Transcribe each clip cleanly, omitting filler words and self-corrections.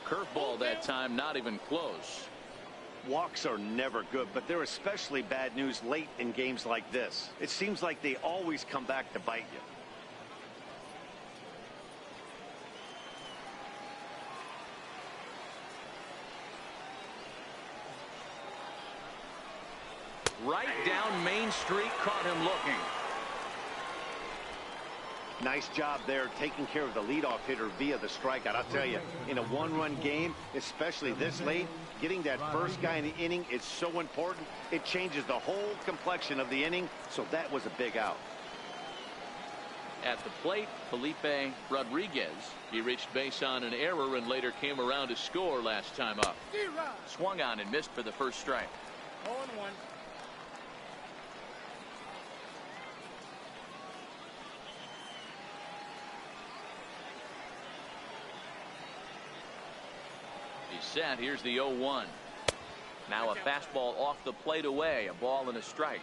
Curveball that time, not even close. Walks are never good, but they're especially bad news late in games like this. It seems like they always come back to bite you. Right down Main Street, caught him looking. Nice job there, taking care of the leadoff hitter via the strikeout. I'll tell you, in a one-run game, especially this late, getting that first guy in the inning is so important. It changes the whole complexion of the inning, so that was a big out. At the plate, Felipe Rodriguez. He reached base on an error and later came around to score last time up. Swung on and missed for the first strike. 0-1. He's set. Here's the 0-1. Now a fastball off the plate away. A ball and a strike.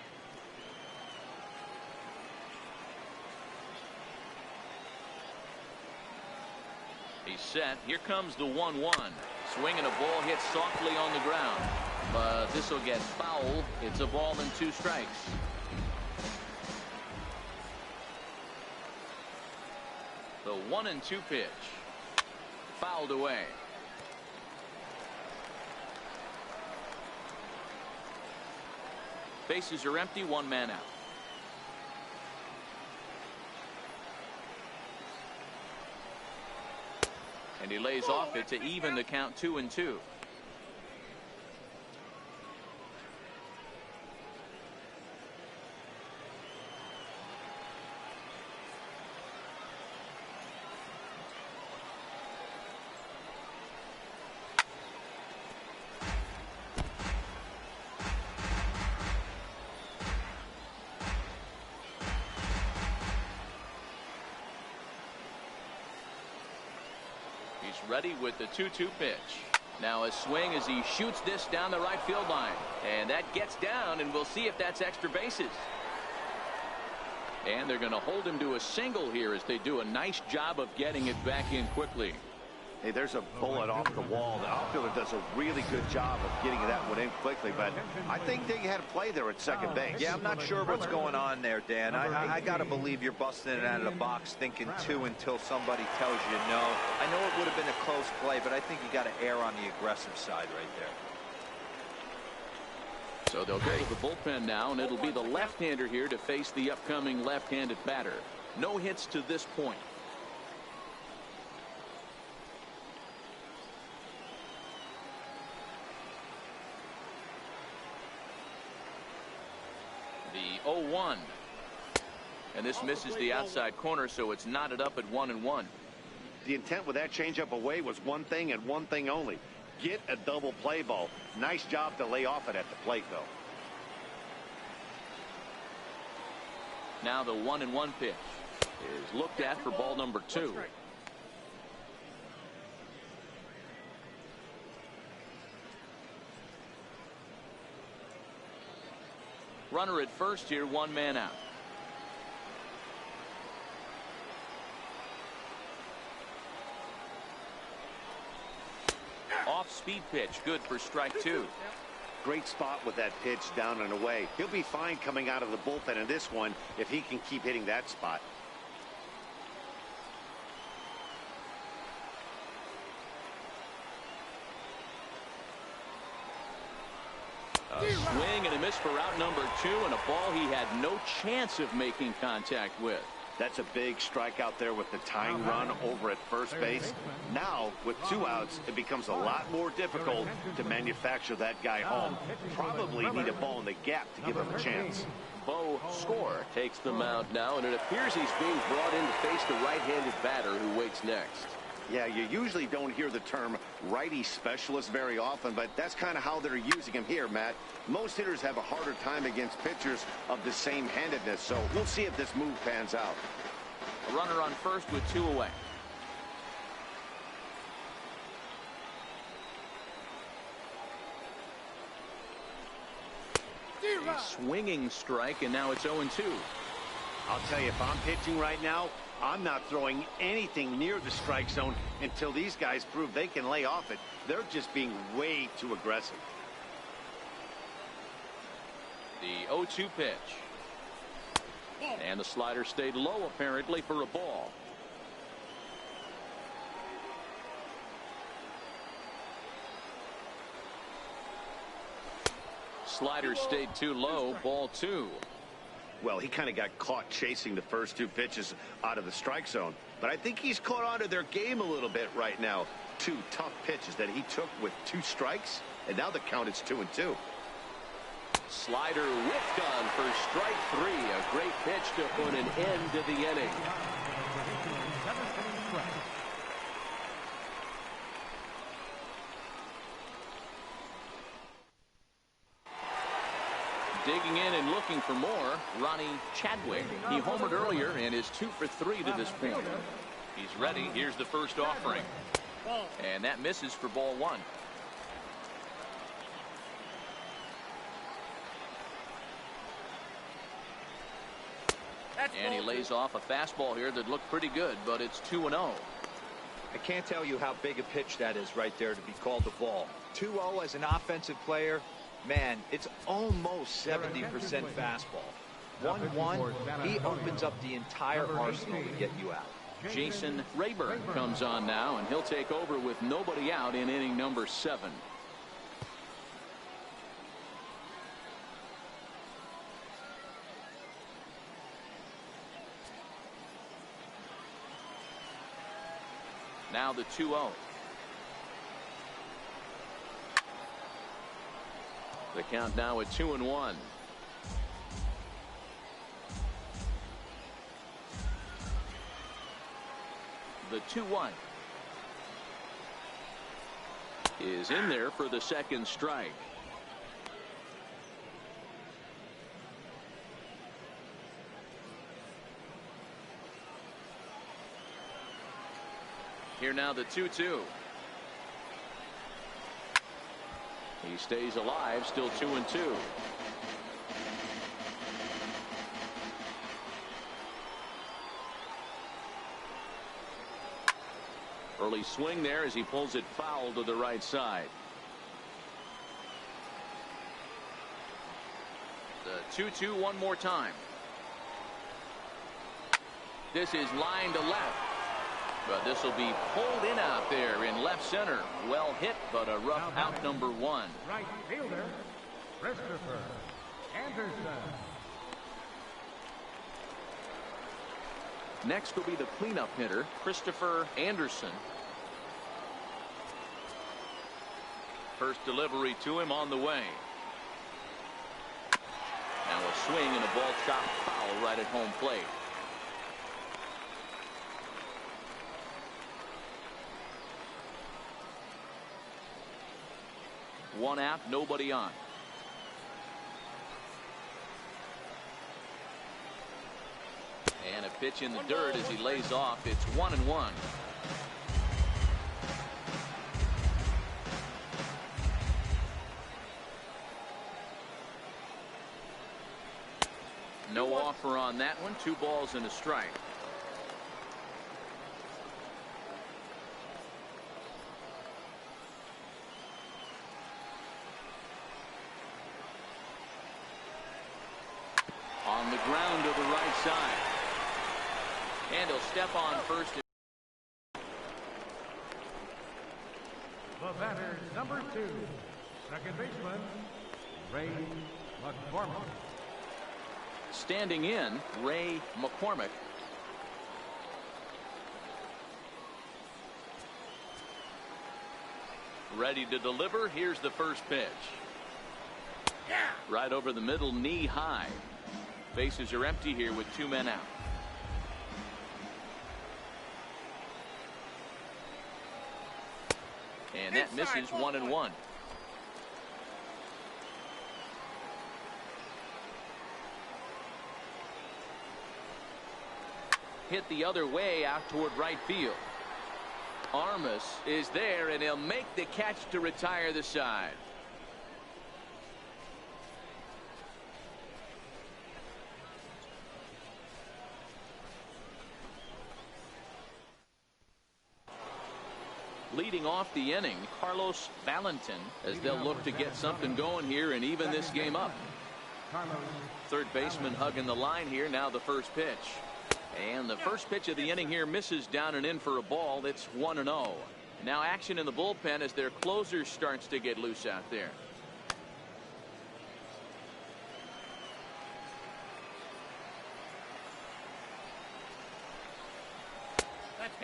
He's set. Here comes the 1-1. Swing and a ball hit softly on the ground. But this will get foul. It's a ball and 2 strikes. The 1-2 pitch. Fouled away. Bases are empty, 1 man out. And he lays off it to even the count 2-2. Ready with the 2-2 pitch. Now a swing as he shoots this down the right field line. And that gets down, and we'll see if that's extra bases. And they're going to hold him to a single here as they do a nice job of getting it back in quickly. Hey, there's a bullet off the wall. The outfielder does a really good job of getting that one in quickly, but I think they had a play there at second base. Yeah, I'm not sure what's going on there, Dan. I got to believe you're busting it out of the box thinking 2 until somebody tells you no. I know it would have been a close play, but I think you got to err on the aggressive side right there. So they'll go to the bullpen now, and it'll be the left-hander here to face the upcoming left-handed batter. No hits to this point. The 0-1. And this misses the outside corner, so it's knotted up at 1-1. The intent with that changeup away was one thing and one thing only. Get a double play ball. Nice job to lay off it at the plate, though. Now the 1-1 pitch is looked at for ball number 2. Runner at first here, 1 man out. Off-speed pitch, good for strike 2. Great spot with that pitch down and away. He'll be fine coming out of the bullpen in this one if he can keep hitting that spot. A swing and a miss for out number 2, and a ball he had no chance of making contact with. That's a big strikeout there with the tying run over at first base. Now, with 2 outs, it becomes a lot more difficult to manufacture that guy home. Probably need a ball in the gap to give him a chance. Bo Score takes the mound now, and it appears he's being brought in to face the right-handed batter who waits next. Yeah, you usually don't hear the term righty specialist very often, but that's kind of how they're using him here, Matt. Most hitters have a harder time against pitchers of the same handedness, so we'll see if this move pans out. A runner on first with 2 away. A swinging strike, and now it's 0-2. I'll tell you, if I'm pitching right now, I'm not throwing anything near the strike zone until these guys prove they can lay off it. They're just being way too aggressive. The 0-2 pitch. And the slider stayed low apparently for a ball. Slider stayed too low, ball 2. Well, he kind of got caught chasing the first 2 pitches out of the strike zone. But I think he's caught on to their game a little bit right now. 2 tough pitches that he took with 2 strikes, and now the count is 2-2. Slider whiffed on for strike 3. A great pitch to put an end to the inning. Digging in and looking for more, Ronnie Chadwick. He homered earlier and is 2 for 3 to this point. He's ready. Here's the first offering. And that misses for ball 1. And he lays off a fastball here that looked pretty good, but it's 2-0. I can't tell you how big a pitch that is right there to be called a ball. 2-0 as an offensive player. Man, it's almost 70% fastball. 1-1, he opens up the entire arsenal to get you out. Jason Rayburn comes on now, and he'll take over with nobody out in inning number 7. Now the 2-0. The count now at 2-1. The 2-1 is in there for the second strike. Here now the 2-2. He stays alive, still 2-2. Early swing there as he pulls it foul to the right side. The 2-2 one more time. This is line to left. But this will be pulled in out there in left center. Well hit, but a rough out number 1. Right fielder, Christopher Anderson. Next will be the cleanup hitter, Christopher Anderson. First delivery to him on the way. Now a swing and a ball chopped foul right at home plate. One out, nobody on. And a pitch in the dirt as he lays off. It's 1-1. No offer on that one. 2 balls and a strike. On the ground to the right side. And he'll step on first. The batter, number 2, second baseman, Ray McCormick. Standing in, Ray McCormick. Ready to deliver. Here's the first pitch. Right over the middle, knee high. Bases are empty here with 2 men out. And that misses 1-1. Hit the other way out toward right field. Armas is there, and he'll make the catch to retire the side. Leading off the inning, Carlos Valentin, as they'll look to get something going here and even this game up. Third baseman hugging the line here. Now the first pitch. And the first pitch of the inning here misses down and in for a ball. It's 1-0. Now action in the bullpen as their closer starts to get loose out there.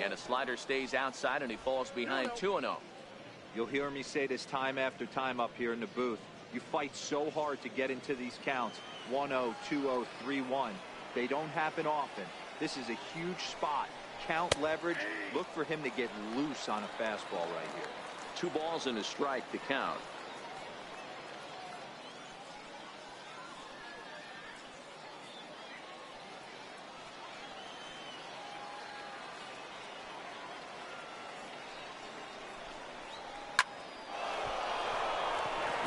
And a slider stays outside and he falls behind 2-0. You'll hear me say this time after time up here in the booth. You fight so hard to get into these counts. 1-0, 2-0, 3-1. They don't happen often. This is a huge spot. Count leverage. Look for him to get loose on a fastball right here. 2 balls and a strike to count.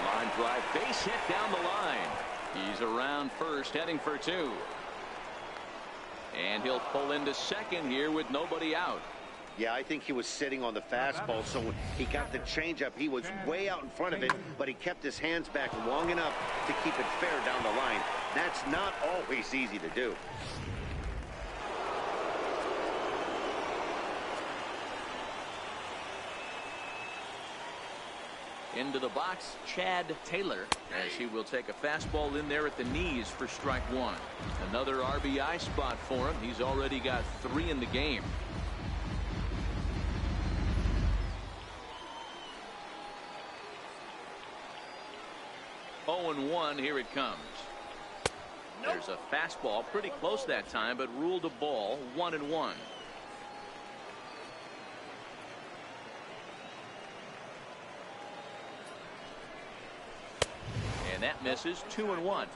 Line drive, base hit down the line. He's around first, heading for 2. And he'll pull into second here with nobody out. Yeah, I think he was sitting on the fastball, so when he got the changeup, he was way out in front of it, but he kept his hands back long enough to keep it fair down the line. That's not always easy to do. Into the box, Chad Taylor, as he will take a fastball in there at the knees for strike 1. Another RBI spot for him. He's already got 3 in the game. Oh, 0-1, here it comes. There's a fastball, pretty close that time, but ruled a ball. 1-1. And that misses. 2-1.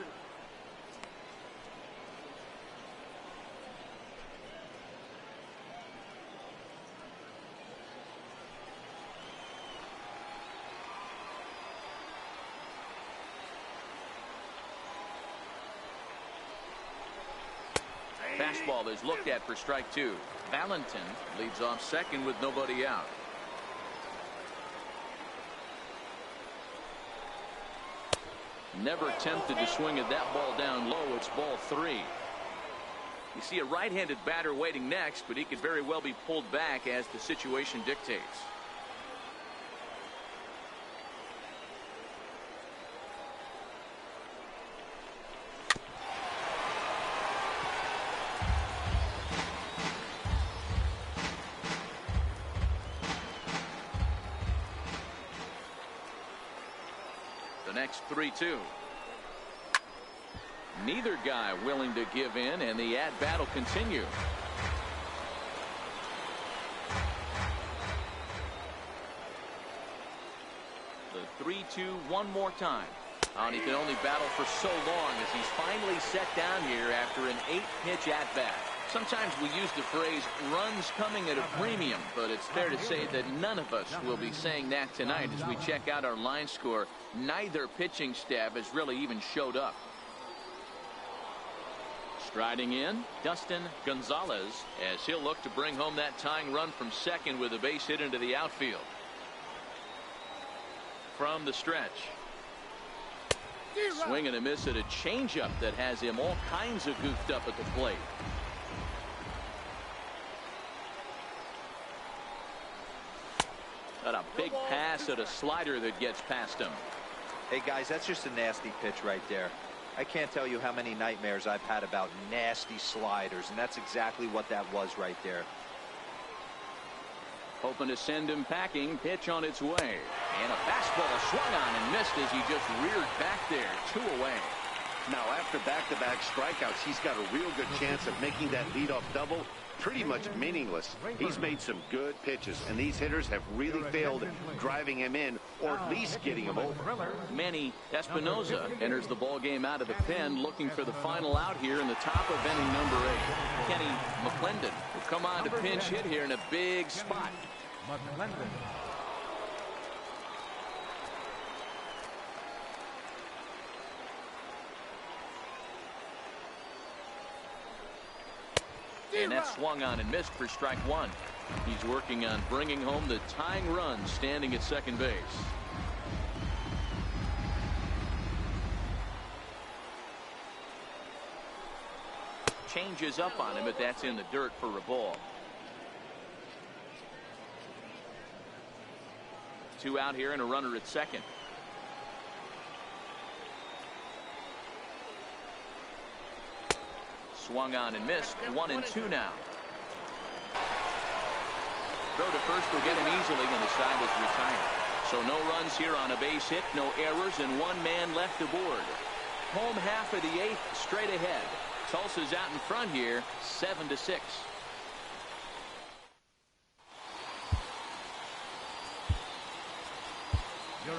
Fastball is looked at for strike 2. Valentin leads off second with nobody out. Never tempted to swing at that ball down low. It's ball 3. You see a right-handed batter waiting next, but he could very well be pulled back as the situation dictates. Next 3-2. Neither guy willing to give in, and the at-bat will continue. The 3-2 one more time. And he can only battle for so long as he's finally set down here after an 8-pitch at-bat. Sometimes we use the phrase runs coming at a premium, but it's fair to say that none of us will be saying that tonight as we check out our line score. Neither pitching staff has really even showed up. Striding in, Dustin Gonzalez, as he'll look to bring home that tying run from second with a base hit into the outfield. From the stretch. Swing and a miss at a changeup that has him all kinds of goofed up at the plate. Got a big pass at a slider that gets past him. Hey guys, that's just a nasty pitch right there. I can't tell you how many nightmares I've had about nasty sliders, and that's exactly what that was right there. Hoping to send him packing. Pitch on its way. And a fastball swung on and missed as he just reared back there. 2 away. Now, after back-to-back strikeouts, he's got a real good chance of making that leadoff double pretty much meaningless. He's made some good pitches, and these hitters have really failed driving him in or at least getting him over. Manny Espinoza enters the ball game out of the pen, looking for the final out here in the top of inning number 8. Kenny McClendon will come on to pinch hit here in a big spot. And that swung on and missed for strike 1. He's working on bringing home the tying run, standing at second base. Changes up on him, but that's in the dirt for a ball. 2 out here and a runner at second. Swung on and missed. 1-2 now. Throw to first will get him easily, and the side is retired. So no runs here on a base hit, no errors, and 1 man left aboard. Home half of the 8th, straight ahead. Tulsa's out in front here, 7-6.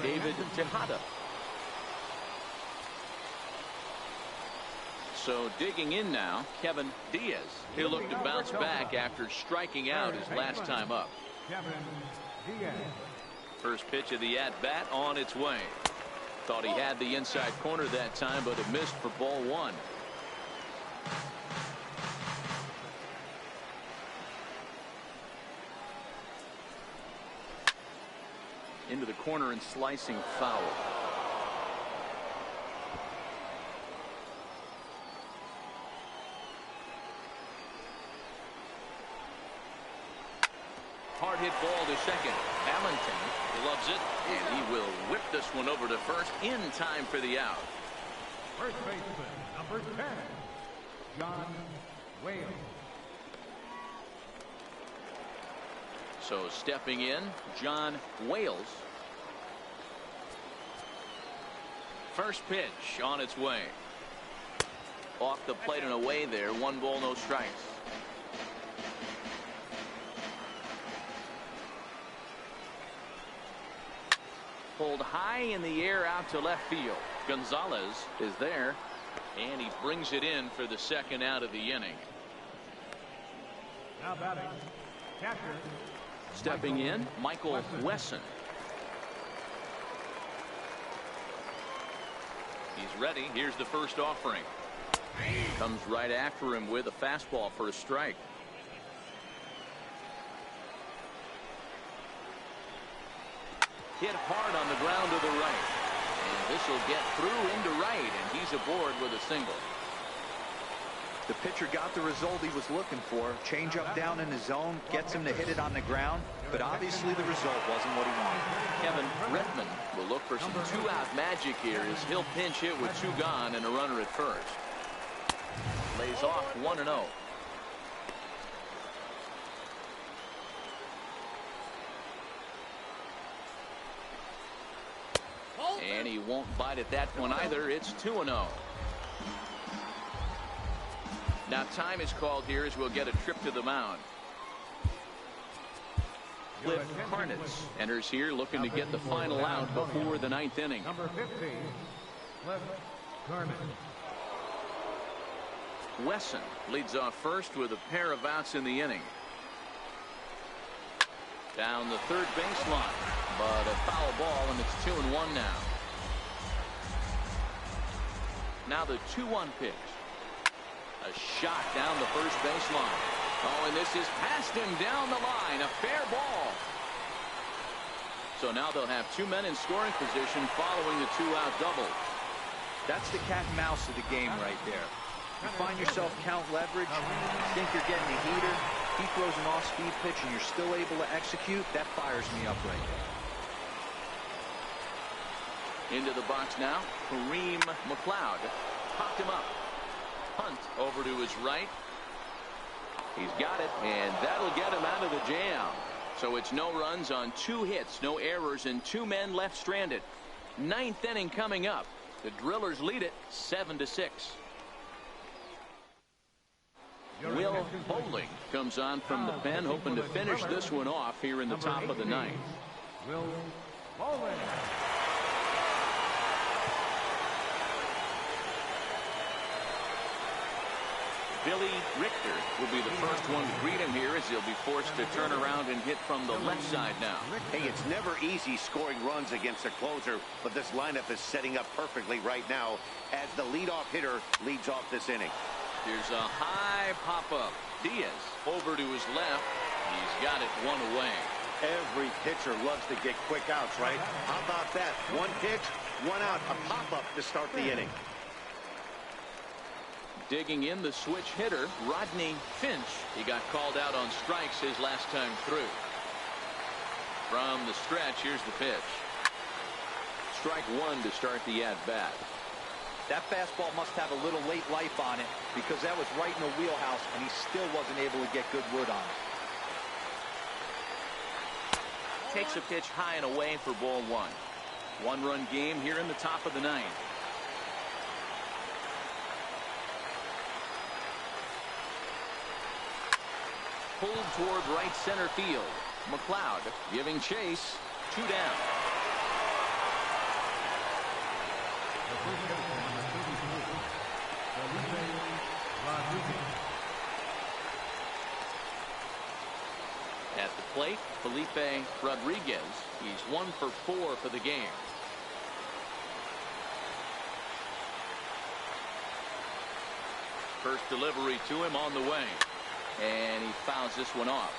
David Tejada. So digging in now, Kevin Diaz. He'll look to bounce back after striking out his last time up. Kevin Diaz. First pitch of the at-bat on its way. Thought he had the inside corner that time, but it missed for ball 1. Into the corner and slicing foul. Hard hit ball to second. Valentin loves it, and he will whip this one over to first in time for the out. First baseman, number 10, John Wales. So stepping in, John Wales. First pitch on its way. Off the plate and away there. 1 ball, no strikes. Pulled high in the air out to left field. Gonzalez is there, and he brings it in for the second out of the inning. Now batting, catcher. Stepping in, Michael Wesson. He's ready. Here's the first offering. Comes right after him with a fastball for a strike. Hit hard on the ground to the right. And this will get through into right, and he's aboard with a single. The pitcher got the result he was looking for. Change up down in the zone, gets him to hit it on the ground, but obviously the result wasn't what he wanted. Kevin Redmond will look for some 2-out magic here as he'll pinch hit with 2 gone and a runner at first. Lays off 1-0. And he won't bite at that one either. It's 2-0. Now time is called here as we'll get a trip to the mound. Cliff Harnitz enters here looking to get the final out before the 9th inning. Number 15, Cliff Harnitz. Wesson leads off first with a pair of outs in the inning. Down the third baseline, but a foul ball, and it's 2-1 now. Now the 2-1 pitch. A shot down the first baseline. Oh, and this is past him down the line. A fair ball. So now they'll have 2 men in scoring position following the 2-out double. That's the cat and mouse of the game right there. You find yourself count leverage, you think you're getting a heater, he throws an off-speed pitch and you're still able to execute, that fires me up right there. Into the box now, Kareem McLeod. Popped him up. Hunt over to his right. He's got it, and that'll get him out of the jam. So it's no runs on 2 hits, no errors, and 2 men left stranded. 9th inning coming up. The Drillers lead it 7-6. Will Bowling comes on from the pen, hoping to finish this one off here in the top of the 9th. Will Bowling. Billy Richter will be the first one to greet him here as he'll be forced to turn around and hit from the left side now. Hey, it's never easy scoring runs against a closer, but this lineup is setting up perfectly right now as the leadoff hitter leads off this inning. Here's a high pop-up. Diaz over to his left. He's got it one away. Every pitcher loves to get quick outs, right? How about that? One pitch, one out, a pop-up to start the inning. Digging in the switch hitter, Rodney Finch. He got called out on strikes his last time through. From the stretch, here's the pitch. Strike one to start the at-bat. That fastball must have a little late life on it because that was right in the wheelhouse and he still wasn't able to get good wood on it. Takes a pitch high and away for ball one. One-run game here in the top of the ninth. Pulled toward right center field. McLeod giving chase. 2 down. At the plate, Felipe Rodriguez. He's 1 for 4 for the game. First delivery to him on the way. And he fouls this one off.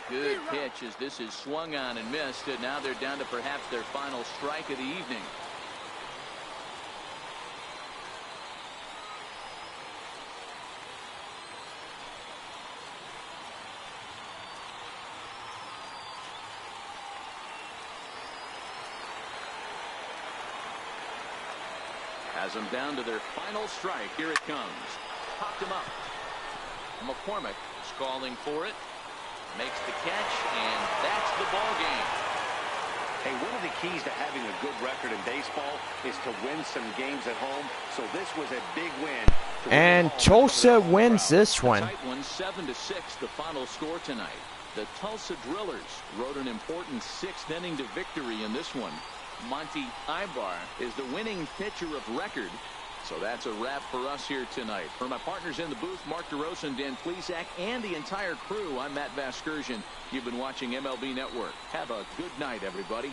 Good pitch as this is swung on and missed. And now they're down to perhaps their final strike of the evening. Has them down to their final strike. Here it comes. Popped him up. McCormick is calling for it. Makes the catch, and that's the ball game. Hey, one of the keys to having a good record in baseball is to win some games at home. So this was a big win. And Tulsa wins this one. Tight one, 7-6, the final score tonight. The Tulsa Drillers rode an important 6th inning to victory in this one. Monty Ibar is the winning pitcher of record. So that's a wrap for us here tonight. For my partners in the booth, Mark DeRosa and Dan Plesac, and the entire crew, I'm Matt Vasgersian. You've been watching MLB Network. Have a good night, everybody.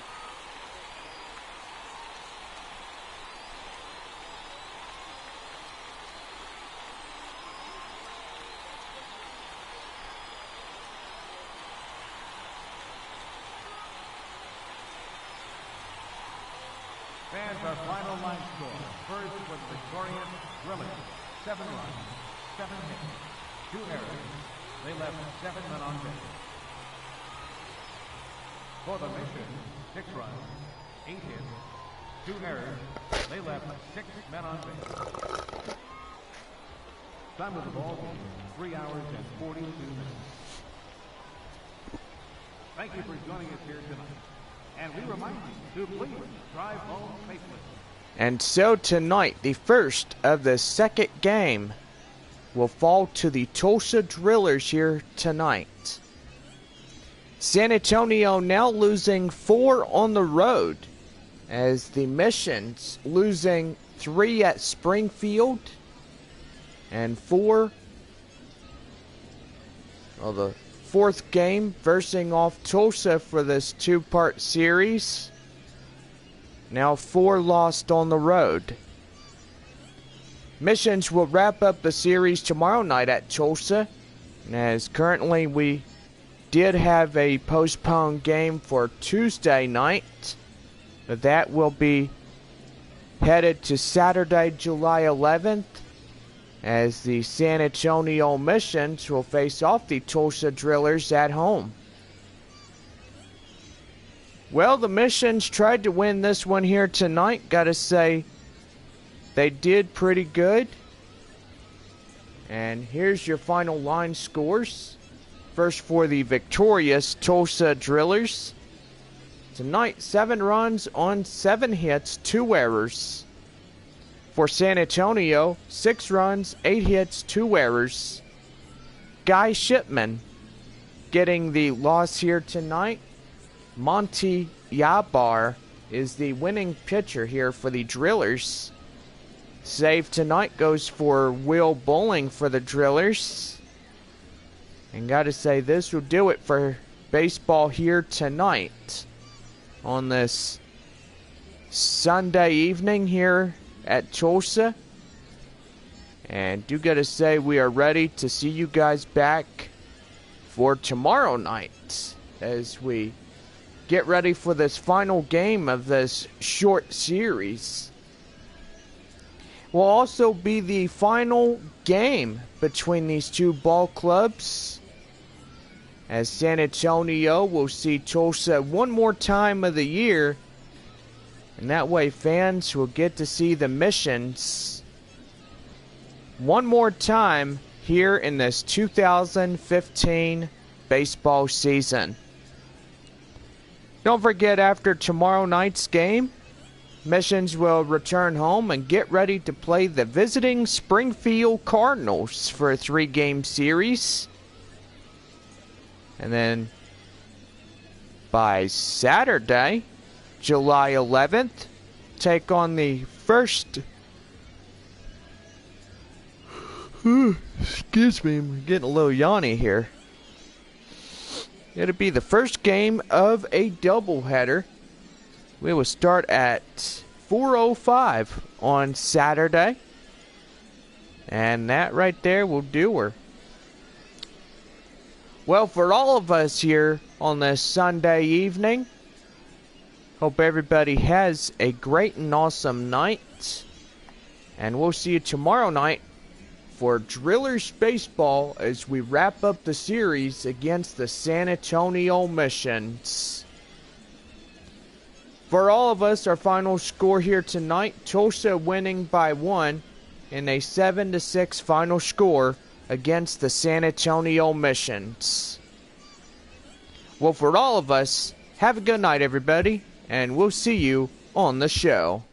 Fans, our final line score. First was victorious Drillers. 7 runs, 7 hits, 2 errors. They left 7 men on base. For the Mission, 6 runs, 8 hits, 2 errors. They left 6 men on base. Time of the ball game, 3 hours and 42 minutes. Thank you for joining us here tonight. And we remind you to please drive home safely. And so tonight, the first of the second game will fall to the Tulsa Drillers here tonight. San Antonio now losing 4 on the road, as the Mission's losing 3 at Springfield and 4. Well, the 4th game versing off Tulsa for this 2-part series. Now 4 lost on the road. Missions will wrap up the series tomorrow night at Tulsa. And as currently we did have a postponed game for Tuesday night, but that will be headed to Saturday, July 11th, as the San Antonio Missions will face off the Tulsa Drillers at home. Well, the Missions tried to win this one here tonight. Gotta say, they did pretty good. And here's your final line scores. First for the victorious Tulsa Drillers. Tonight, 7 runs on 7 hits, 2 errors. For San Antonio, 6 runs, 8 hits, 2 errors. Guy Shipman getting the loss here tonight. Monty Ibar is the winning pitcher here for the Drillers. Save tonight goes for Will Bowling for the Drillers. And gotta say, this will do it for baseball here tonight. on this Sunday evening here at Tulsa. And do gotta say, we are ready to see you guys back for tomorrow night as we get ready for this final game of this short series. Will also be the final game between these two ball clubs, as San Antonio will see Tulsa one more time of the year, and that way fans will get to see the Missions one more time here in this 2015 baseball season. Don't forget, after tomorrow night's game, Missions will return home and get ready to play the visiting Springfield Cardinals for a 3-game series. And then by Saturday, July 11th, take on the first... Excuse me, I'm getting a little yawny here. It'll be the first game of a doubleheader. We will start at 4:05 on Saturday. And that right there will do her. Well, for all of us here on this Sunday evening, hope everybody has a great and awesome night. And we'll see you tomorrow night for Drillers Baseball as we wrap up the series against the San Antonio Missions. For all of us, our final score here tonight, Tulsa winning by 1 in a 7-6 final score against the San Antonio Missions. Well, for all of us, have a good night, everybody, and we'll see you on the show.